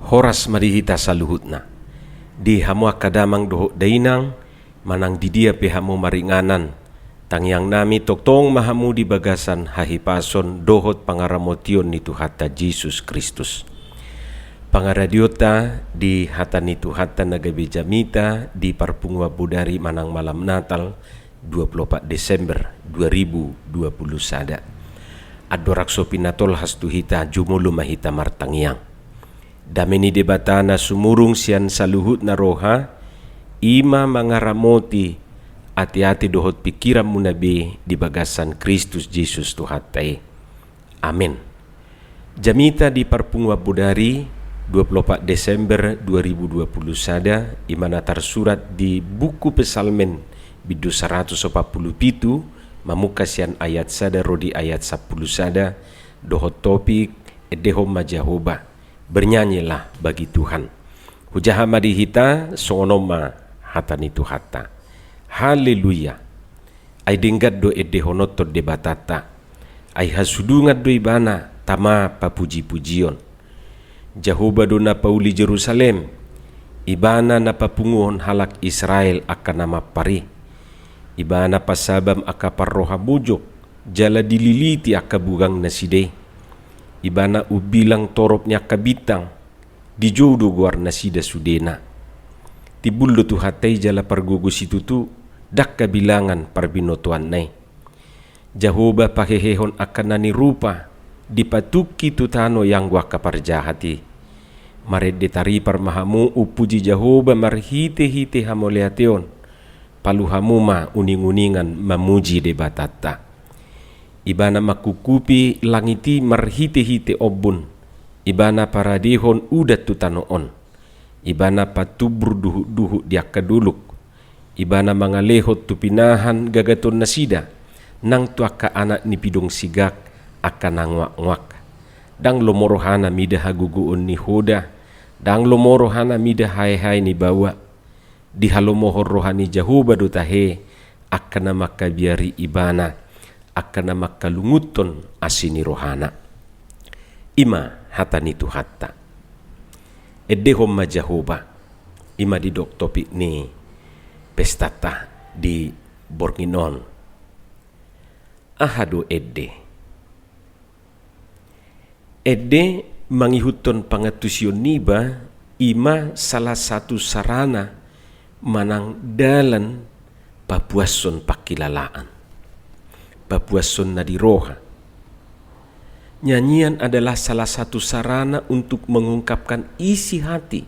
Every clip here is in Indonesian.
horas marihita saluhutna. Di hamu akadamang doho dainang, manang didia pe hamu maringanan. Tangyang nami toktong mahamu di bagasan hahipason dohot pangaramotion ni Tuhata Jesus Kristus. Pangaradiota di hata ni Tuhata nagabe jamita di Parpungwa Budari manang malam Natal 24 Desember 2020 sada. Adorakso pinatol hastuhita jumulu mahita martangyang. Dameni debatana sumurung sian saluhut na roha, ima mangaramoti hati-hati dohot pikiran munabi di bagasan Kristus Jesus Tuhatai. Amin. Jamita di Parpungwa Budari 24 Desember 2020 sada, imana tersurat di buku Pesalmen bidu 147 mamukasian ayat sada rodi ayat 10 sada dohot topik edehom majahoba, bernyanyilah bagi Tuhan. Hujahama dihita sonoma hatani Tuhata. Haleluya. Ay dinggat do edehonoto de batata. Ay hasudungat do ibana tama papuji-pujion. Jahoba do na pauli Jerusalem. Ibana na papunguhon halak Israel akan nama pari. Ibana pasabam akaparroha bujok. Jala dililiti akabugang naside. Ibana ubilang toropnya kabitang. Dijodo guar nasida sudena. Tibuldo Tuhatai jala pargugus itu tu. Dak kabilangan parbinotuan nai. Jahoba pakehehon akan nani rupa dipatuki tutano yang gua kaparjahati. Mared detari parmahamu upuji Jahoba marhite-hite hamoleateon. Palu hamuma uning-uningan mamuji debatata. Ibana makukupi langiti marhite-hite obun. Ibana paradehon udat tutanoon. Ibana patubur duhu-duhu diakaduluk. Ibana mangalehot tupinahan gagaton nasida nang tuaka anak ni pidong sigak akan nangwak-ngwak. Dang lomorohana mida haguguun ni hoda, dang lomorohana mida hai-hai ni bawa. Di halomohor rohani Jahoba dutahe akan makabiari ibana akan makalunguton asini rohana. Ima hatani Tuhata. Edehom ma Jahoba. Ima di dok topik ni pestata di Borginon. Ahado Edde mangihuton pangatusyon niba ima salah satu sarana manang dalan papuason pakilalaan. Papuason na diroha. Nyanyian adalah salah satu sarana untuk mengungkapkan isi hati,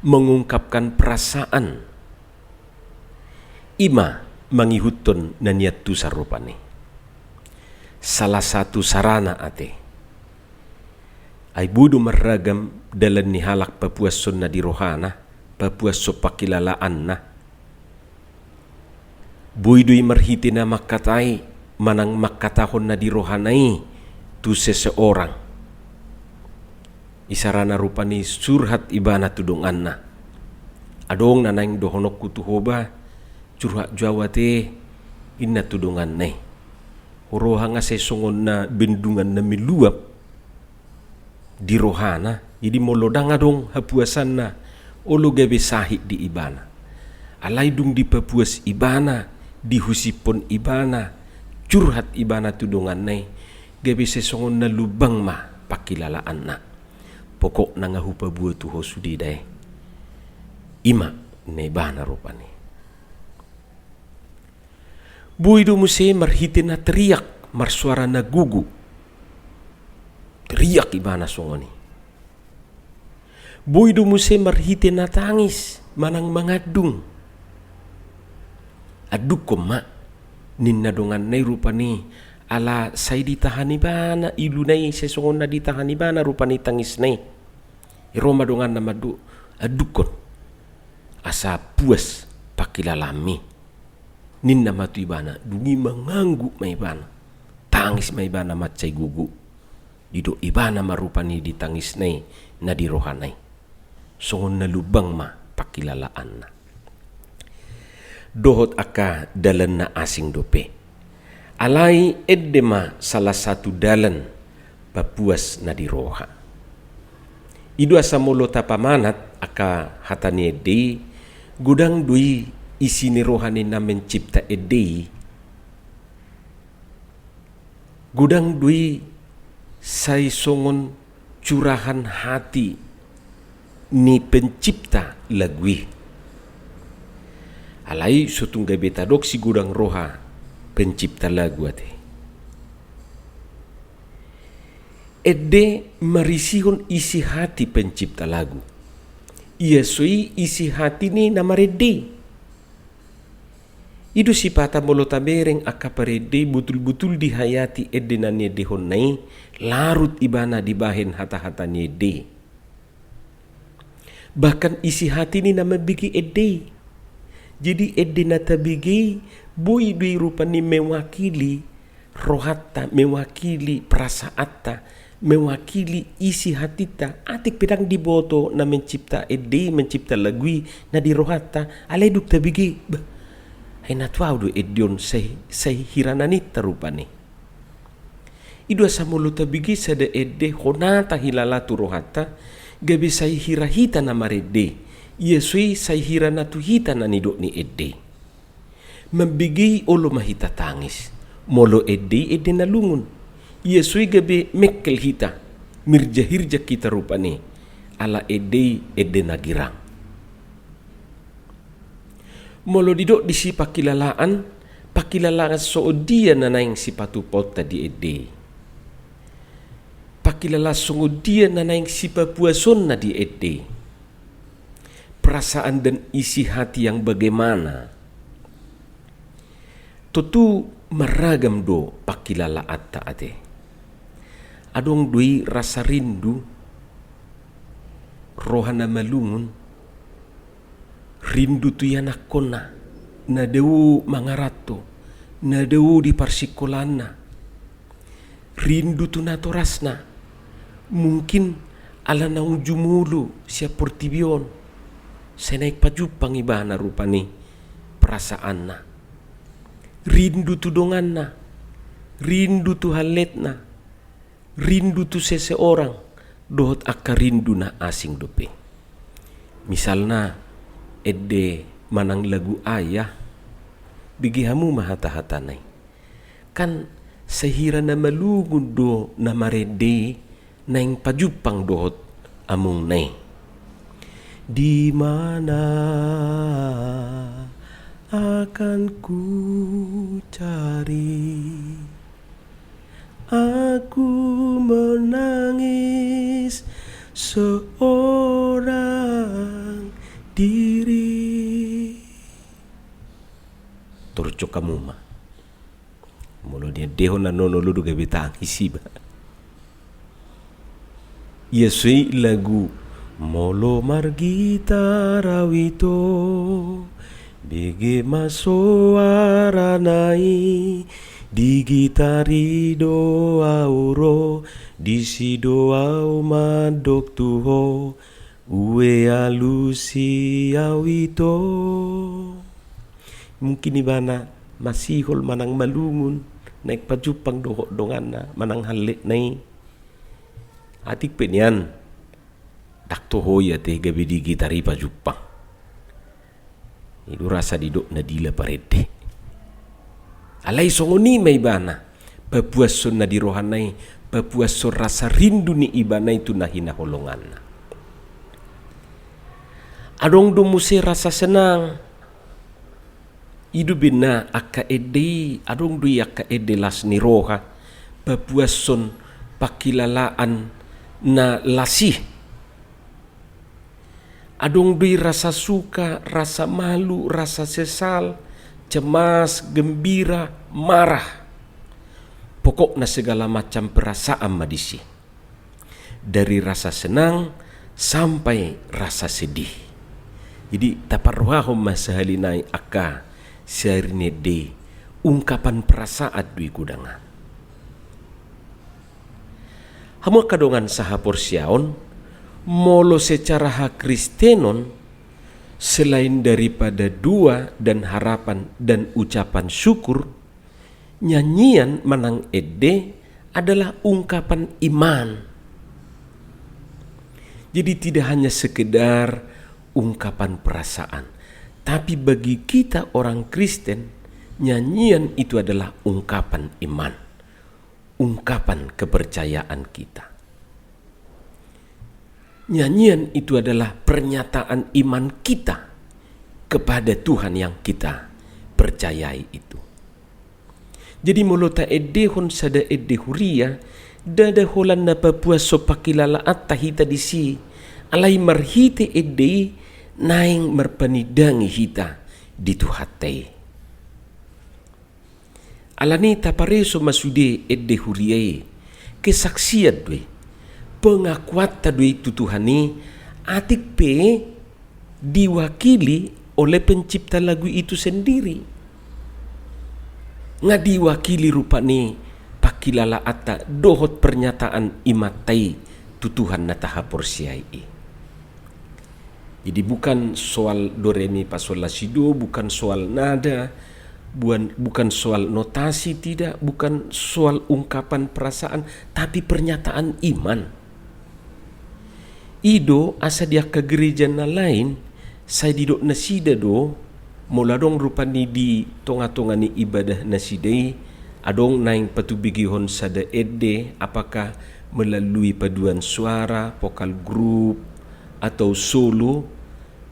mengungkapkan perasaan. Ima mangihuton na niat tu sarupane. Salah satu sarana ate. Ay budu maragam dalan ni halak papuason na dirohana, papuaso pakilalaan na. Buiduy marhiti na makatay, manang makatahon na dirohanay tu seseorang. Isarana rupani surhat ibana tudungan na. Adong nanayng dohonok kutuhoba, curhat Jawa te inna tudungan nai. Horoha nga sesongon na bendungan na miluap di rohana. Jadi molodang adong hapuasan na olo gabe sahik di ibana. Alay dung di papuas ibana, di husipon ibana, curhat ibana tudungan nai. Gabe sesongon na lubang ma pakilalaan na. Pokok na nga hupabuo tuho sudiday. Ima na ibana rupani. Buido muse marhiti na teriak, marsuara na gugu. Teriak ibana songoni. Buido muse marhiti na tangis, manang mangadung. Adukom ma, ninna dongan nay rupani, ala say ditahan ibana, ilu nay sesongon na ditahan ibana rupani tangis nay. Iroma dongan na madu, adukon. Asa puas pakilalami. Ninna matu ibana, dungi manganggu may ibana. Tangis may ibana matchay gugu. Dido ibana marupani ditangis nay na dirohanay. Songon na lubang ma pakilalaan na. Dohot aka dalan na asing dope. Alay edema salah satu dalan papuas na diroha. Idu asa molo tapamanat aka hatani ede gudang dui isini rohani na mencipta ede gudang dui sai songon curahan hati ni pencipta lagui alai sutungga beta dok si gudang roha pencipta lagu ate ede marisihon isi hati pencipta lagu. Ia sui isi hati ni namarede. Idu sipata molota bereng akaparede betul-betul dihayati ede nani dehon nai larut ibana dibahen hata-hata ni ede. Bahkan isi hati ni nama bigi ede. Jadi ede nata bigi bui dui rupa ni mewakili rohata, mewakili perasaata, mewakili isi hatita atik pedang diboto na mencipta ede mencipta lagui na di rohata aleduk tabigi ay natwau do edion say hirananita rupani idu asa mulu tabigi sada ede honata hilala tu rohata gabi say hirahita na marede yesui say hiranatu hita na nidok ni ede mambigi olo mahita tangis molo ede na lungun Yesui gabe mekkel hita mirja-hirja kita rupani ala ede nagirang. Molo didok disi pakilalaan so dia nanaing sipatu pota di ede. Pakilala so dia nanaing sipapuason na di ede. Perasaan dan isi hati yang bagaimana. Tentu meragam do pakilala atta ate. Adong dui rasa rindu rohana malungun rindu tu yanak kona na dewu mangarato na dewu di parsikolana rindu tu natorasna mungkin ala na ujumulu siap portibion senaik pajupang ibana rupani perasaanna rindu tu donganna rindu tu haletna rindu tu seseorang dohot akka rindu na asing dope. Misalna ede manang lagu ayah bigihamu mahata-hatanay. Kan sehira na malugod do na marede na yung pajupang dohot among nay. Di mana akan ku cari aku menangis seorang diri. Turcok kamu mah. Mulu dia dehon na nono ludu gabe tangisi ba. Yesui lagu molo margita rawito bigi masoara nai di gitari doa uro di si doa madok tuho uwe alusi awito. Mungkin ibana masihol manang malungun naik pajupang doho dongan na manang halik nai atik penyan dakto hoya te gabi di gitari pajupang itu rasa didok na dila parede alai songoni may ibana papuason na di rohanay papuason rasa rindu ni ibana itu na hinaholongan na adong dumuse rasa senang idubin na akka ede adong dui akka ede las ni roha papuason pakilalaan na lasih adong dui rasa suka rasa malu rasa sesal cemas, gembira, marah. Pokok na segala macam perasaan madisi. Dari rasa senang sampai rasa sedih. Jadi taparwahom masahalinay aka serinede ungkapan perasaan dui kudangan. Hamu kadongan saha porsiaon molo secara hak Kristenon selain daripada dua dan harapan dan ucapan syukur, nyanyian manang ede adalah ungkapan iman. Jadi tidak hanya sekedar ungkapan perasaan, tapi bagi kita orang Kristen, nyanyian itu adalah ungkapan iman, ungkapan kepercayaan kita. Nyanyian itu adalah pernyataan iman kita kepada Tuhan yang kita percayai itu. Jadi molota edehon sada edehuria dada holan na Papua so pakilala at tahita disi alai marhite ede naing marpanidangi hita di tuhatai. Alani tapareso masude edehuriae kesaksian dwe pengakuan tadwe tutuhani atik pe diwakili oleh pencipta lagu itu sendiri. Nga diwakili rupani pakilala ata dohot pernyataan imatai tutuhan nataha porsiai. Jadi bukan soal do re mi fa sol la si do, bukan soal nada, bukan soal notasi, tidak, bukan soal ungkapan perasaan, tapi pernyataan iman. Ido asa dia ke gereja na lain, saya didok nasida do, mula dong rupani di tonga-tonga ni ibadah nasidai, adong naing patubigihon sada ede, apakah melalui paduan suara, vokal group, atau solo,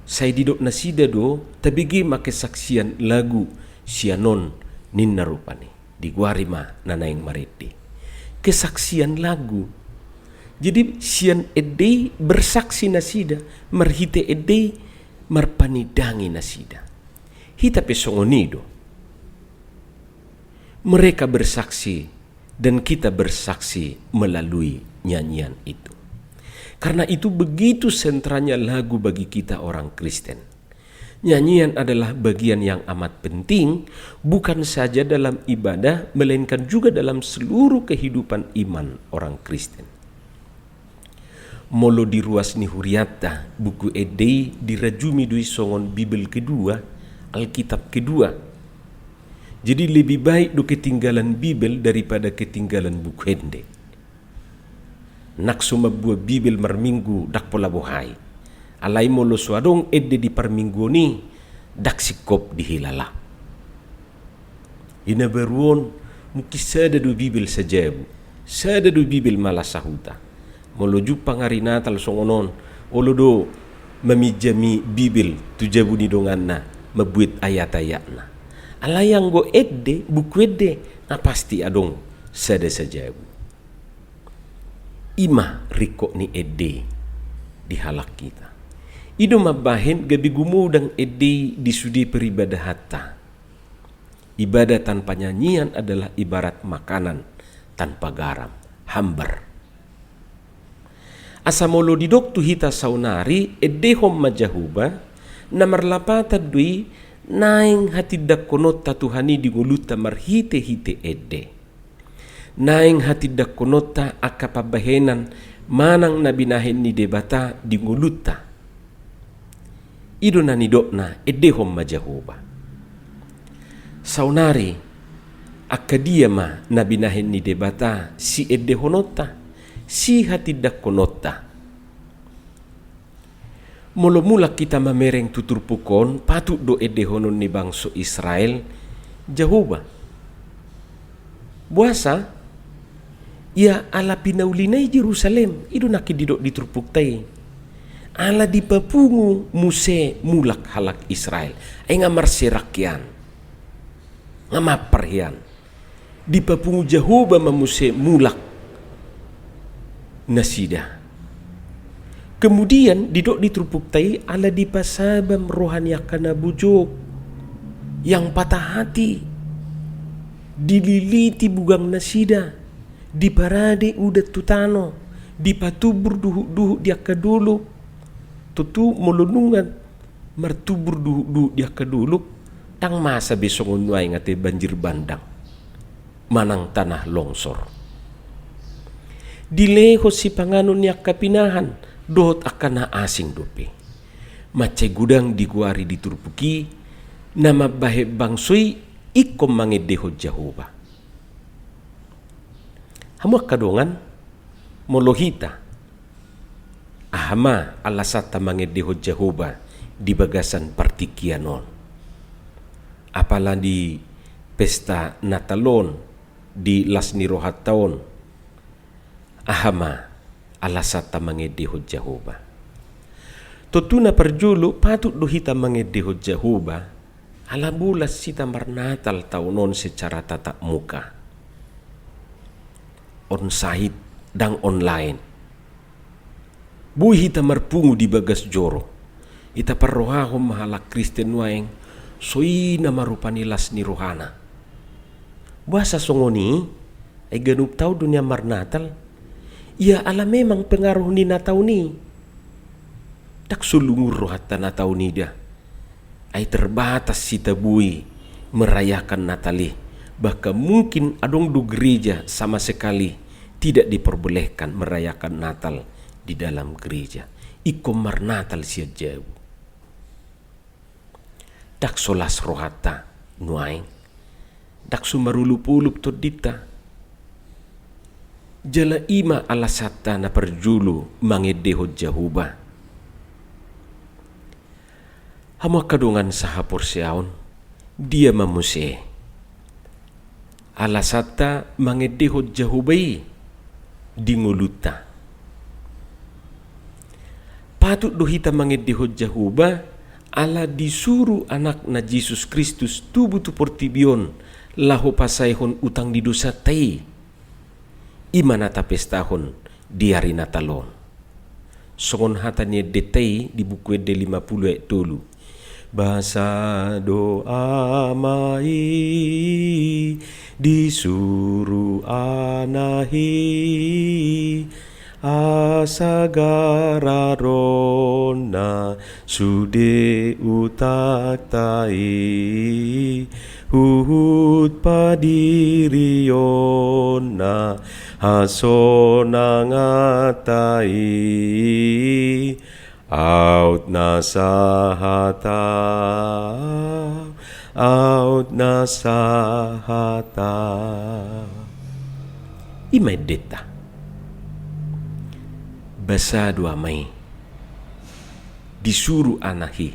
saya didok nasida do, tabigi makesaksian lagu sianon ninna rupani, di guarima nanaing marete. Kesaksian lagu. Jadi sian ede bersaksi nasida, marhite ede marpanidangi nasida. Hita pesongonido. Mereka bersaksi dan kita bersaksi melalui nyanyian itu. Karena itu begitu sentralnya lagu bagi kita orang Kristen. Nyanyian adalah bagian yang amat penting, bukan saja dalam ibadah, melainkan juga dalam seluruh kehidupan iman orang Kristen. Molo di ruas ni huriata, buku edei dirajumi dui songon Bibel kedua, Alkitab kedua. Jadi lebih baik do ketinggalan Bibel daripada ketinggalan buku ende. Nak sumabua Bibel marminggu dak pola bohai. Alai molo suadong ede di parminggu ni dak sikop dihilala. Ina beruon mungkin sada do Bibel sajabu. Sada do Bibel malasahuta. Molo jupang hari Natal songonon olo do memijami Bibel tujabu ni donganna mabuit ayat-ayatna. Alayang go edde buku edde na pasti adong sada sajabu. Ima riko ni edde di halak kita. Ido mabahin gabi gumudang edde di sudi peribadah hatta. Ibadah tanpa nyanyian adalah ibarat makanan tanpa garam, hambar. Asamolo di doktu hita saunari edehom majahuba na marlapata dui naing hati dakonot tatuhani di nguluta marhite hite ede. Naing hati dakonota akapabahenan manang nabinahin ni debata di nguluta. Ido na nidokna edehom majahuba. Saunari akadiyama nabinahin ni debata si edehonota. Si hati dakonota. Mula-mula kita mamereng tutur pukon patut do edehonon ni bangsa Israel Jahuba. Buasa ia ala pinaulinay Jerusalem ido nakididok diturpuktai. Ala di papungu muse mulak halak Israel ay nga marserakyan nga maparhian. Di papungu Jahuba mamuse mulak nasida. Kemudian didok ditrupuktai ala di pasabam rohani akana bujok yang patah hati, dililiti bugang nasida, di parade udat tutano, di patubur duhu dia kedulu, tutu melunungan martubur duhu dia kedulu, tang masa besok unway ngate banjir bandang, manang tanah longsor. Dileho si panganon niya kapinahan dohot akan na asing dope. Macay gudang diguari diturpuki nama bahe bangsoy ikom mangedeho Jahoba. Hamuak kadongan molohita ahama alasata mangeddeho Jehoba di bagasan partikianon. Apalah di pesta Natalon di lasni rohat taon, ahama alasata mangeddeho Jehoba. Totuna perjulu patut do hita mangeddeho Jehoba ala bulas sita marnatal taunon secara tatap muka, on-site dan online. Bui hita marpungu di bagas joro, ita parrohahom mahala Kristen waeng soina marupani lasni rohana. Buasa songoni ay ganup tau dunia marnatal, ia ala memang pengaruh ni natau ni. Tak sulungur rohata natau ni dia. Ay terbatas si tabui merayakan Natali. Bahkan mungkin adong du gereja sama sekali tidak diperbolehkan merayakan Natal di dalam gereja. Iko marnatal sia jauh. Dak solas rohata nuaing. Dak sumarulup-ulup todita. Jala ima alasata na perjulu mangeddeho Jehoba. Hama kadungan sahapur siaon, dia mamuse. Alasata mangeddeho Jehobai dinguluta. Patut dohita mangeddeho Jehoba ala disuruh anak na Yesus Kristus tubuh tu portibion laho pasaihon utang di dosa tai. Imana tapestahon diari Natalon. Songon hatanya detai di buku de 50 ayat tolu. Basa doa mai disuruh anahi asagara rona sude utak tai huhut padiriona hasona ngatai out nasahata imedeta basa dua mai disuruh anahi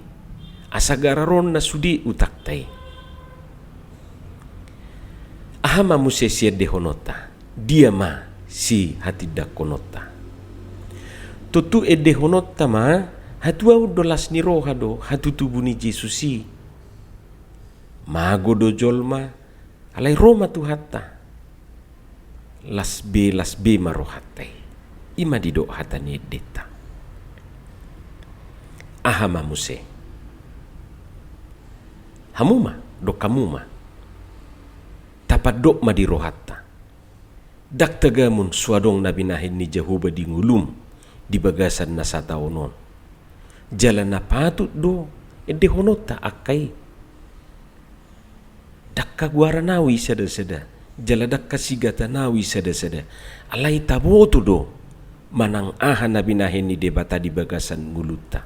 asagararon na sudi utak tay ahama musesia dehonota dia ma si hati dakonota tutu edehonota ma hatua dolas ni roha do hatu tubuni Jesusi mago do jolma alai Roma tu hatta las be marohatai ima dido hatani deta ahama muse hamuma do kamuma tapat dok ma di rohatta dak tagamun suadong nabinahin ni Jehoba di ngulum di bagasan na sataunon jalan na patut do edehonota akai dak kagwara nawi sada-sada jala dak kasigata nawi sada-sada alai taboto do manang aha nabinahin ni debata di bagasan nguluta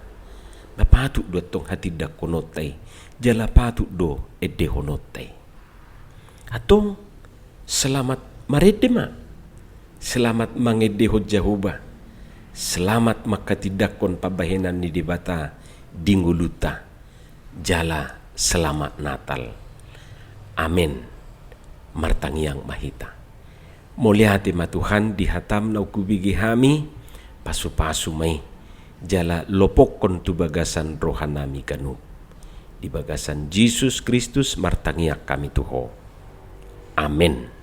mapatut do tong hati dak konotai jala patut do edehonotai atong selamat maredema selamat mangeddeho Jehoba selamat makatidakon pabahenan ni debata dinguluta jala selamat Natal amin martangiang mahita muliati matuhan dihatam na ukubigi hami pasu-pasu may jala lopokon tu bagasan rohanami kanu di bagasan Jesus Kristus martangiak kami tuho amin.